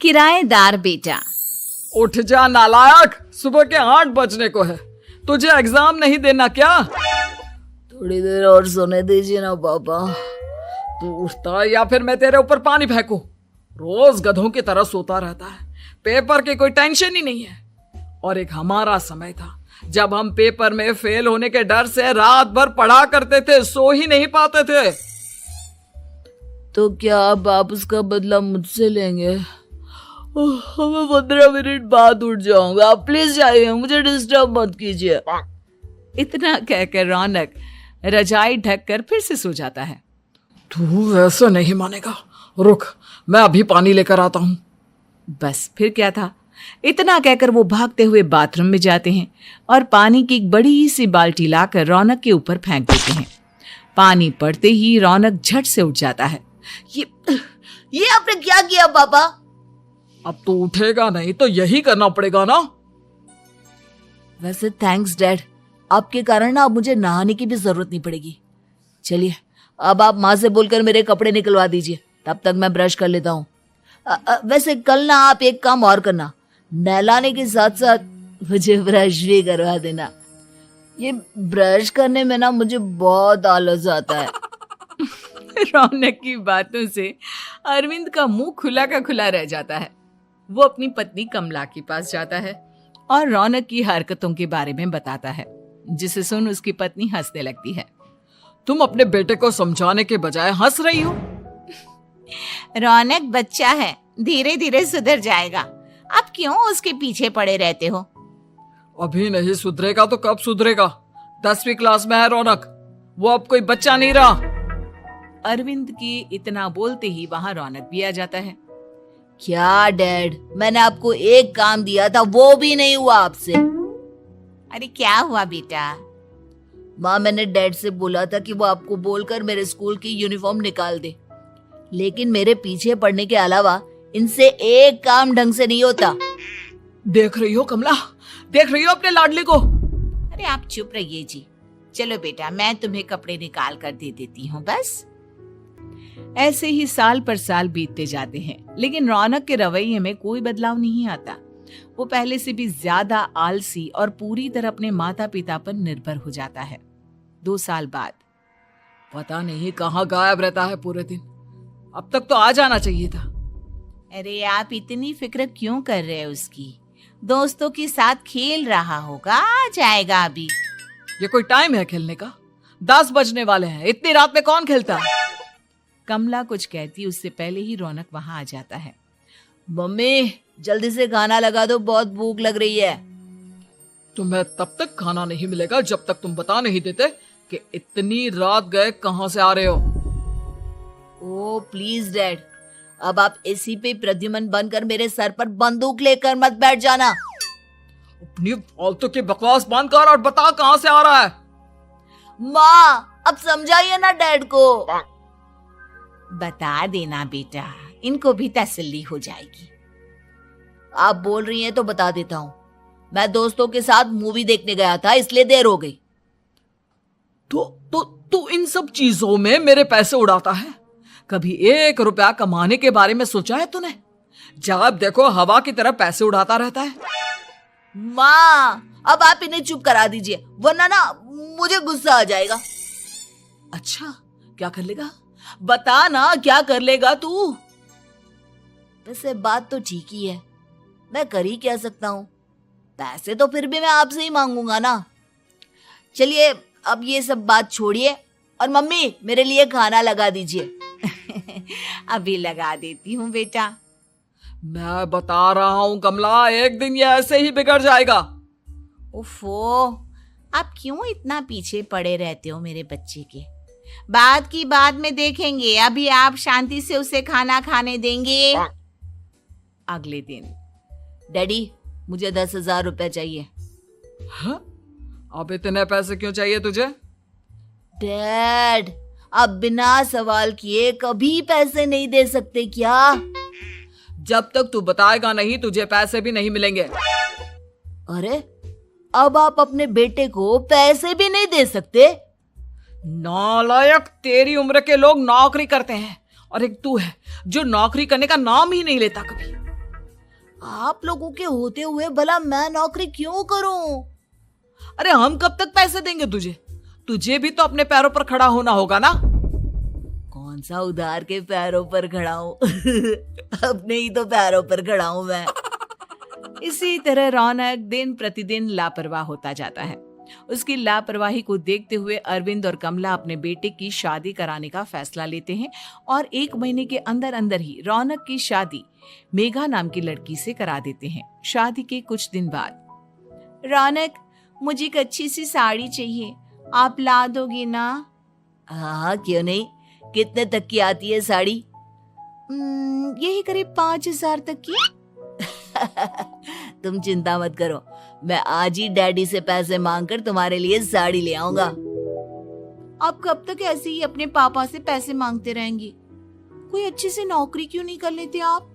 किराएदार बेटा। उठ जा नालायक, सुबह के 8 बजने को है। तुझे एग्जाम नहीं देना क्या? थोड़ी देर और सोने दीजिए ना पापा। तू उठता या फिर मैं तेरे ऊपर पानी फेंकूं? रोज गधों की तरह सोता रहता है, पेपर की कोई टेंशन ही नहीं है। और एक हमारा समय था जब हम पेपर में फेल होने के डर से रात भर पढ़ा करते थे, सो ही नहीं पाते थे। तो क्या अब आप उसका बदला मुझसे लेंगे? मैं 15 मिनट बाद उठ जाऊंगा, आप प्लीज जाइए, मुझे डिस्टर्ब मत कीजिए। इतना कहकर रौनक रजाई ढककर फिर से सो जाता है। तू वैसे नहीं मानेगा, रुक मैं अभी पानी लेकर आता हूं। बस फिर क्या था, इतना कहकर वो भागते हुए बाथरूम में जाते हैं और पानी की एक बड़ी सी बाल्टी लाकर रौनक के ऊपर फेंक देते हैं। पानी पड़ते ही रौनक झट से उठ जाता है। ये आपने क्या किया पापा? अब तो उठेगा नहीं तो यही करना पड़ेगा ना। वैसे थैंक्स डैड, आपके कारण ना अब मुझे नहाने की भी जरूरत नहीं पड़ेगी। चलिए अब आप माँ से बोलकर मेरे कपड़े निकलवा दीजिए, तब तक मैं ब्रश कर लेता हूँ। वैसे कल ना आप एक काम और करना, नहलाने के साथ साथ मुझे ब्रश भी करवा देना। ये ब्रश करने में ना मुझे बहुत आलस आता है। रौनक की बातों से अरविंद का मुंह खुला का खुला रह जाता है। वो अपनी पत्नी कमला के पास जाता है और रौनक की हरकतों के बारे में बताता है, जिसे सुन उसकी पत्नी हंसने लगती है। तुम अपने बेटे को समझाने के बजाय हंस रही हो। रौनक बच्चा है, धीरे धीरे सुधर जाएगा, आप क्यों उसके पीछे पड़े रहते हो? अभी नहीं सुधरेगा तो कब सुधरेगा? 10वीं क्लास में है रौनक, वो अब कोई बच्चा नहीं रहा। अरविंद की इतना बोलते ही वहां रौनक भी आ जाता है। क्या डैड, मैंने आपको एक काम दिया था, वो भी नहीं हुआ आपसे। अरे क्या हुआ बेटा? माँ, मैंने डैड से बोला था कि वो आपको बोलकर मेरे स्कूल की यूनिफॉर्म निकाल दे, लेकिन मेरे पीछे पड़ने के अलावा इनसे एक काम ढंग से नहीं होता। देख रही हो कमला, देख रही हो अपने लाडले को? अरे आप चुप रहिए जी। चलो बेटा, मैं तुम्हें कपड़े निकाल कर दे देती हूँ। बस ऐसे ही साल पर साल बीतते जाते हैं, लेकिन रौनक के रवैये में कोई बदलाव नहीं आता। वो पहले से भी ज्यादा आलसी और पूरी तरह अपने माता पिता पर निर्भर हो जाता है। 2 साल बाद पता नहीं कहाँ गायब रहता है पूरे दिन, अब तक तो आ जाना चाहिए था। अरे आप इतनी फिक्र क्यों कर रहे हैं उसकी? दोस्तों के साथ खेल रहा होगा, आ जाएगा अभी। ये कोई टाइम है खेलने का? 10 बजने वाले हैं, इतनी रात में कौन खेलता है? कमला कुछ कहती उससे पहले ही रौनक वहां आ जाता है। मम्मी जल्दी से खाना लगा दो, बहुत भूख लग रही है। तुम्हें तब तक खाना नहीं मिलेगा जब तक तुम बता नहीं देते कि इतनी रात गए कहां से आ रहे हो। ओ प्लीज डैड, अब आप एसी पे प्रद्युमन बनकर मेरे सर पर बंदूक लेकर मत बैठ जाना। अपनी फालतू की बकवास बंद कर और बता कहां से आ रहा है। माँ अब समझाइए ना डैड को। बता देना बेटा, इनको भी तसल्ली हो जाएगी। आप बोल रही हैं तो बता देता हूँ, मैं दोस्तों के साथ मूवी देखने गया था, इसलिए देर हो गई। तो इन सब चीजों में मेरे पैसे उड़ाता है। कभी 1 रुपया कमाने के बारे में सोचा है तूने? जब देखो हवा की तरह पैसे उड़ाता रहता है। माँ अब आप इन्हें चुप करा दीजिए, वरना ना मुझे गुस्सा आ जाएगा। अच्छा क्या कर लेगा? बता ना क्या कर लेगा तू? वैसे बात तो ठीक ही है, मैं कर ही क्या सकता हूँ। पैसे तो फिर भी मैं आपसे ही मांगूंगा ना। चलिए अब ये सब बात छोड़िए और मम्मी मेरे लिए खाना लगा दीजिए। अभी लगा देती हूँ बेटा। मैं बता रहा हूँ कमला, एक दिन ये ऐसे ही बिगड़ जाएगा। ओफो, आप क्यों इतना पीछे पड़े रहते हो मेरे बच्चे के? बात की बाद में देखेंगे, अभी आप शांति से उसे खाना खाने देंगे। अगले दिन डैडी मुझे 10,000 रुपए चाहिए। हाँ? अब इतने पैसे क्यों चाहिए तुझे? डैड आप बिना सवाल किए कभी पैसे नहीं दे सकते क्या? जब तक तू बताएगा नहीं तुझे पैसे भी नहीं मिलेंगे। अरे अब आप अपने बेटे को पैसे भी नहीं दे सकते? नालायक, तेरी उम्र के लोग नौकरी करते हैं और एक तू है जो नौकरी करने का नाम ही नहीं लेता कभी। आप लोगों के होते हुए भला मैं नौकरी क्यों करूं? अरे हम कब तक पैसे देंगे तुझे? तुझे भी तो अपने पैरों पर खड़ा होना होगा ना। कौन सा उधार के पैरों पर खड़ा हूं? अपने ही तो पैरों पर खड़ा हूं मैं। इसी तरह रौनक दिन प्रतिदिन लापरवाह होता जाता है। उसकी लापरवाही को देखते हुए अरविंद और कमला अपने बेटे की शादी कराने का फैसला लेते हैं और 1 महीने के अंदर अंदर ही रौनक की शादी मेघा नाम की लड़की से करा देते हैं। शादी के कुछ दिन बाद, रौनक, मुझे एक अच्छी सी साड़ी चाहिए, आप ला दोगी ना? हाँ, क्यों नहीं। कितने तक की आती है साड़ी? यही करीब 5,000 तक की। तुम चिंता मत करो, मैं आज ही डैडी से पैसे मांगकर तुम्हारे लिए साड़ी ले आऊंगा। आप कब तक ऐसे ही अपने पापा से पैसे मांगते रहेंगी? कोई अच्छी सी नौकरी क्यों नहीं कर लेते आप?